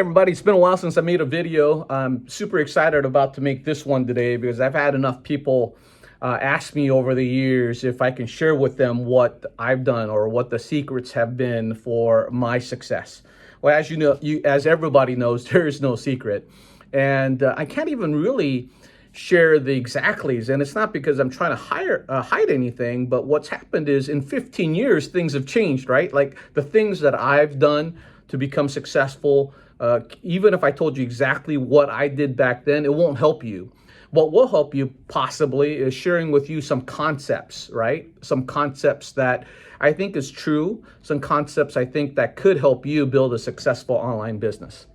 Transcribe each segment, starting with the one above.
Everybody, it's been a while since I made a video. I'm super excited about to make this one today because I've had enough people ask me over the years if I can share with them what I've done or what the secrets have been for my success. Well, as you know, as everybody knows, there is no secret. And I can't even really share the exactlies. And it's not because I'm trying to hide anything, but what's happened is in 15 years, things have changed, right? Like the things that I've done to become successful, even if I told you exactly what I did back then, it won't help you. What will help you possibly is sharing with you some concepts, right? Some concepts that I think is true, some concepts I think that could help you build a successful online business.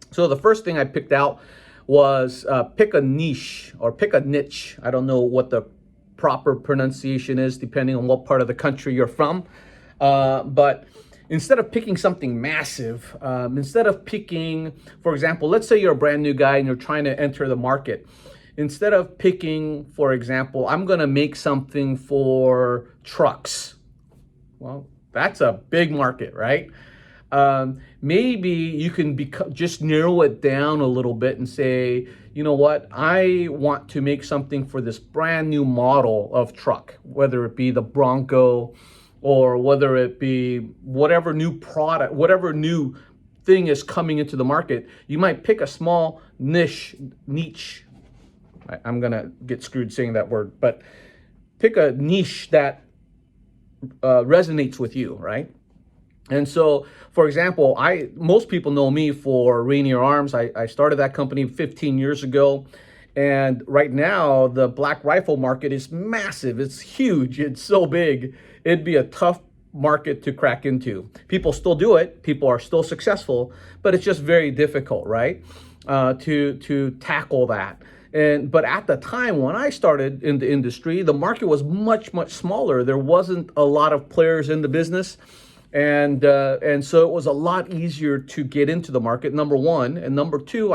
So the first thing I picked out was pick a niche or pick a niche. I don't know what the proper pronunciation is depending on what part of the country you're from, but instead of picking something massive, instead of picking, for example, let's say you're a brand new guy and you're trying to enter the market. Instead of picking, for example, I'm going to make something for trucks. Well, that's a big market, right? Maybe you can just narrow it down a little bit and say, you know what, I want to make something for this brand new model of truck, whether it be the Bronco or whether it be whatever new product, whatever new thing is coming into the market. You might pick a small niche. I'm gonna get screwed saying that word, but pick a niche that resonates with you, right? And so, for example, most people know me for Rainier Arms. I started that company 15 years ago. And right now, the black rifle market is massive. It's huge. It's so big. It'd be a tough market to crack into. People still do it. People are still successful, but it's just very difficult, right? To tackle that. But at the time when I started in the industry, the market was much, much smaller. There wasn't a lot of players in the business. And so it was a lot easier to get into the market, number one. And number two,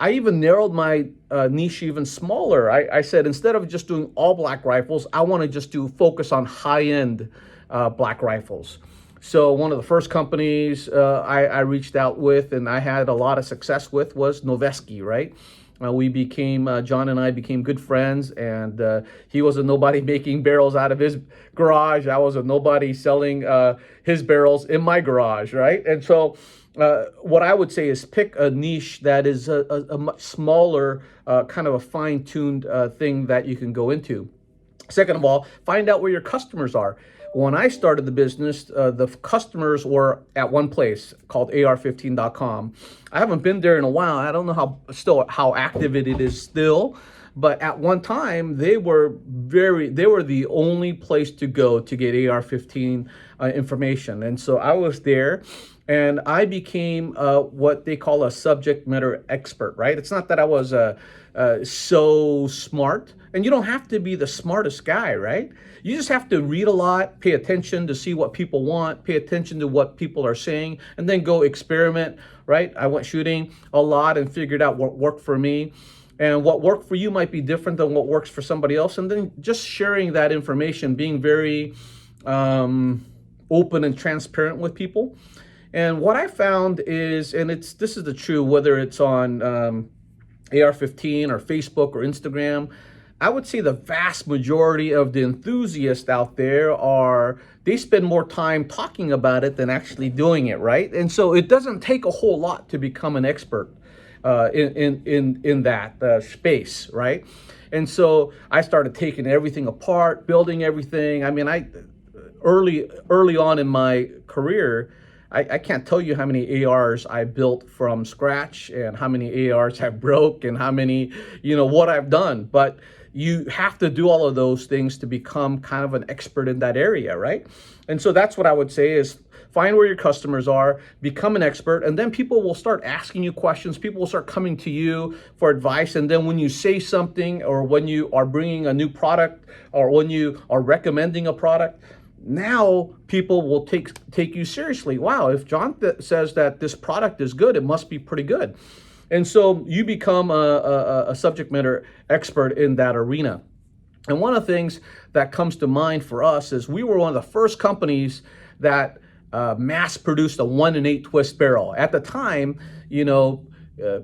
I even narrowed my niche even smaller. I said, instead of just doing all black rifles, I want to just focus on high-end black rifles. So one of the first companies I reached out with and I had a lot of success with was Noveski, right? John and I became good friends, and he was a nobody making barrels out of his garage. I was a nobody selling his barrels in my garage, right? And so what I would say is pick a niche that is a much smaller, kind of a fine-tuned thing that you can go into. Second of all, find out where your customers are. When I started the business, the customers were at one place called ar15.com. I haven't been there in a while. I don't know how active it is still, but at one time they were the only place to go to get AR-15 information. And so I was there and I became what they call a subject matter expert, right? It's not that I was so smart, and you don't have to be the smartest guy, right? You just have to read a lot, pay attention to see what people want, pay attention to what people are saying, and then go experiment, right? I went shooting a lot and figured out what worked for me. And what worked for you might be different than what works for somebody else. And then just sharing that information, being very open and transparent with people. And what I found is, and this is the true, whether it's on AR-15 or Facebook or Instagram, I would say the vast majority of the enthusiasts out there they spend more time talking about it than actually doing it, right? And so it doesn't take a whole lot to become an expert in that space, right? And so I started taking everything apart, building everything. I mean, early on in my career, I can't tell you how many ARs I built from scratch and how many ARs I broke and how many, what I've done. But you have to do all of those things to become kind of an expert in that area, right? And so that's what I would say is find where your customers are, become an expert, and then people will start asking you questions. People will start coming to you for advice. And then when you say something or when you are bringing a new product or when you are recommending a product, now people will take you seriously. Wow, if John says that this product is good, it must be pretty good. And so you become a subject matter expert in that arena. And one of the things that comes to mind for us is we were one of the first companies that mass-produced a 1 in 8 twist barrel. At the time, you know,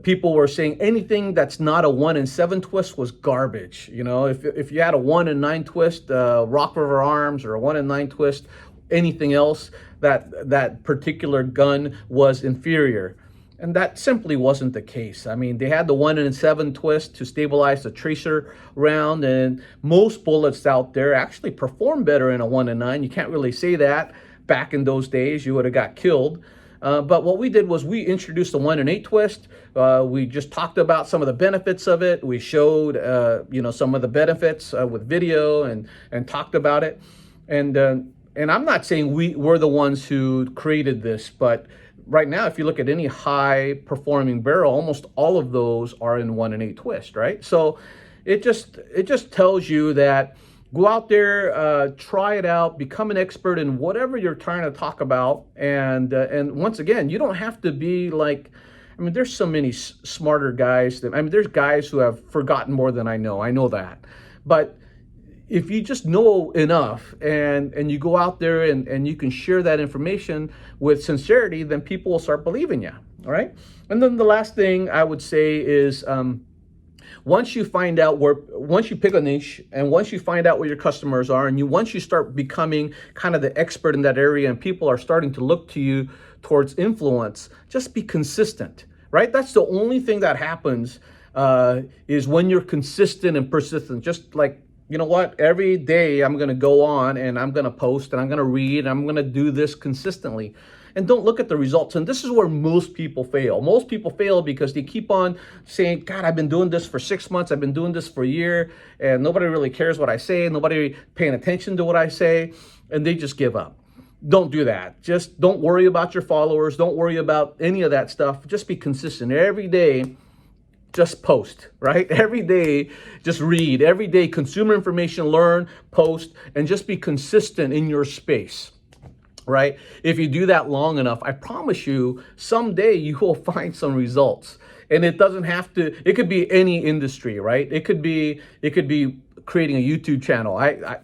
people were saying anything that's not a 1 in 7 twist was garbage. You know, if you had a 1 in 9 twist, Rainier Arms, or a 1 in 9 twist, anything else, that particular gun was inferior. And that simply wasn't the case. I mean, they had the 1 in 7 twist to stabilize the tracer round, and most bullets out there actually perform better in a 1 in 9. You can't really say that. Back in those days, you would have got killed. But what we did was we introduced the 1 in 8 twist. We just talked about some of the benefits of it. We showed, you know, some of the benefits with video and talked about it. And I'm not saying we're the ones who created this, but right now, if you look at any high performing barrel, almost all of those are in 1 in 8 twist, right? So it just tells you that go out there, try it out, become an expert in whatever you're trying to talk about. And once again, you don't have to be like, I mean, there's so many smarter guys I mean, there's guys who have forgotten more than I know that. But if you just know enough and you go out there and you can share that information with sincerity, then people will start believing you, all right? And then the last thing I would say is, once you pick a niche, and once you find out where your customers are, and once you start becoming kind of the expert in that area, and people are starting to look to you towards influence, just be consistent, right? That's the only thing that happens, is when you're consistent and persistent. Just like, you know what, every day I'm going to go on and I'm going to post and I'm going to read and I'm going to do this consistently. And don't look at the results. And this is where most people fail. Most people fail because they keep on saying, God, I've been doing this for 6 months. I've been doing this for a year, and nobody really cares what I say. Nobody paying attention to what I say, and they just give up. Don't do that. Just don't worry about your followers. Don't worry about any of that stuff. Just be consistent. Every day, just post, right? Every day, just read. Every day, consumer information, learn, post, and just be consistent in your space. Right? If you do that long enough, I promise you, someday you will find some results. And it doesn't have to, it could be any industry, right? It could be creating a YouTube channel. I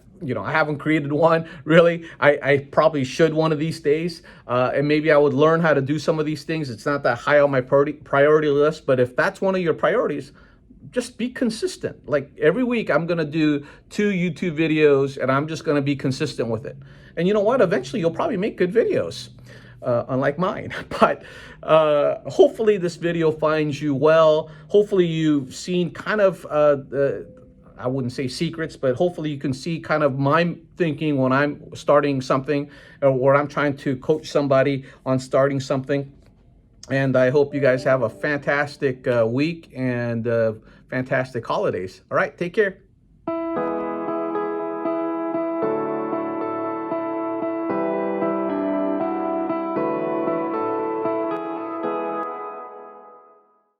haven't created one really. I probably should one of these days. And maybe I would learn how to do some of these things. It's not that high on my priority list, but if that's one of your priorities, just be consistent. Like every week I'm going to do 2 YouTube videos, and I'm just going to be consistent with it. And you know what? Eventually you'll probably make good videos, unlike mine. But hopefully this video finds you well. Hopefully you've seen kind of, I wouldn't say secrets, but hopefully you can see kind of my thinking when I'm starting something, or I'm trying to coach somebody on starting something. And I hope you guys have a fantastic week and fantastic holidays. All right, take care.